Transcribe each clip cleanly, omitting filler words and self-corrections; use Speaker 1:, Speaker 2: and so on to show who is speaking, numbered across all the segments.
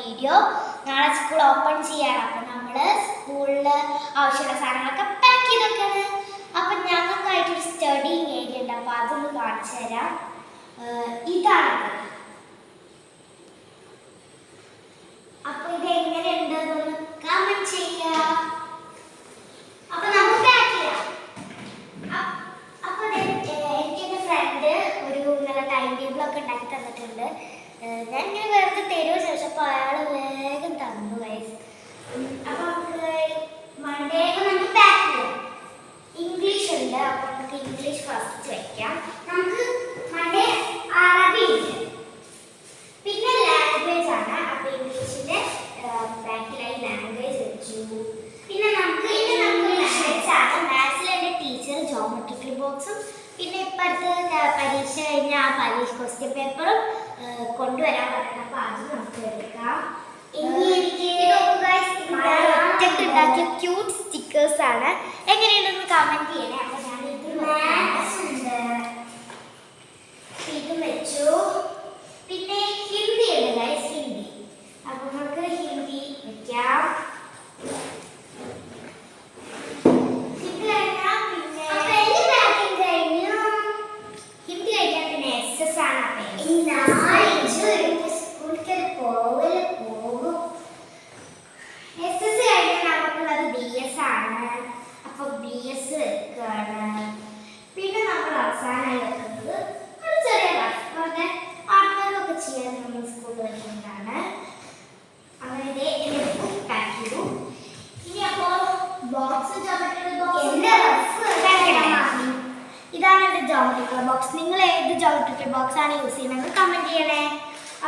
Speaker 1: Video. നാളെ school open ചെയ്യാണ്. അപ്പം നമ്മൾ സ്കൂളിൽ ആവശ്യമുള്ള സാധനങ്ങളൊക്കെ പാക്ക് ചെയ്ത് വെക്കാണ്. അപ്പം ഞങ്ങൾക്കായിട്ടൊരു സ്റ്റഡിങ് ഏരിയ ഉണ്ട്. അപ്പം അതൊന്ന് കാണിച്ചു തരാം. ഇതാണ്. അപ്പം ഇത് എങ്ങനെയുണ്ടെന്നൊന്ന് കമന്റ് ചെയ്യുക. അപ്പം നമുക്ക് പാക്ക് ചെയ്യാം. അപ്പം എനിക്ക് എൻ്റെ ഫ്രണ്ട് ഒരു നല്ല ടൈം ടേബിളൊക്കെ ഉണ്ടാക്കി തന്നിട്ടുണ്ട്. ഞാൻ ഇങ്ങനെ വെറുതെ തരുമോ ചോദിച്ചപ്പോൾ അയാൾ വേഗം തന്നു ഗൈസ്. അപ്പം നമുക്ക് മൺഡേ നമുക്ക് പാക്ക് ചെയ്യാം. ഇംഗ്ലീഷ് ഉണ്ട്. അപ്പം നമുക്ക് ഇംഗ്ലീഷ് ഫസ്റ്റ് വയ്ക്കാം. നമുക്ക് മൺഡേ അറബി ഉണ്ട്. പിന്നെ ലാംഗ്വേജ് ആണ്. അപ്പം ഇംഗ്ലീഷിൻ്റെ ബാക്കിലായി ലാംഗ്വേജ് വെച്ചു. പിന്നെ നമുക്ക് മാത്സ് ആണ്. മാത്സിൽ എൻ്റെ ടീച്ചർ ജോമെട്രിക്കൽ ബോക്സും പിന്നെ ഇപ്പോഴത്തെ പരീക്ഷ കഴിഞ്ഞ ആ പരീക്ഷ ക്വസ്റ്റ്യൻ പേപ്പറും കൊണ്ടുവരാൻ പറ്റണം. അപ്പം അത് നമുക്ക് എടുക്കാം. ഇനി എനിക്ക് ഒറ്റക്ക് ഉണ്ടാക്കിയ ക്യൂട്ട് സ്റ്റിക്കേഴ്സ് ആണ്. എങ്ങനെയുണ്ടെന്ന് കമന്റ് ചെയ്യണേ. അപ്പം ഞാൻ ഇത് മാത്സ് ഉണ്ട്, ഇതും വെച്ചു. പിന്നെ ഹിന്ദി ഉണ്ട് ഗൈസ്, ഹിന്ദി. അപ്പം നമുക്ക് ഹിന്ദി വെക്കാം. പിന്നെ നമ്മൾ അവസാനമായി വെക്കുന്നത് ഒരു ചെറിയ ക്ലാസ് പറഞ്ഞ പാർട്ട്നറൊക്കെ ചെയ്യാൻ നമ്മൾ സ്കൂളിൽ വരുന്നതാണ്. അങ്ങനെ പാക്ക് ചെയ്തു. ഇനി അപ്പോൾ ബോക്സ് ഇതാണ് എൻ്റെ ജോമെട്രിക്കൽ ബോക്സ്. നിങ്ങൾ ഏത് ജോമെട്രിക്കൽ ബോക്സ് ആണ് യൂസ് ചെയ്യുന്നത് കമന്റ് ചെയ്യണേ.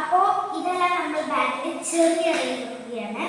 Speaker 1: അപ്പോൾ ഇതെല്ലാം നമ്മൾ ബാഗിൽ ചെറിയ വെക്കുകയാണ്.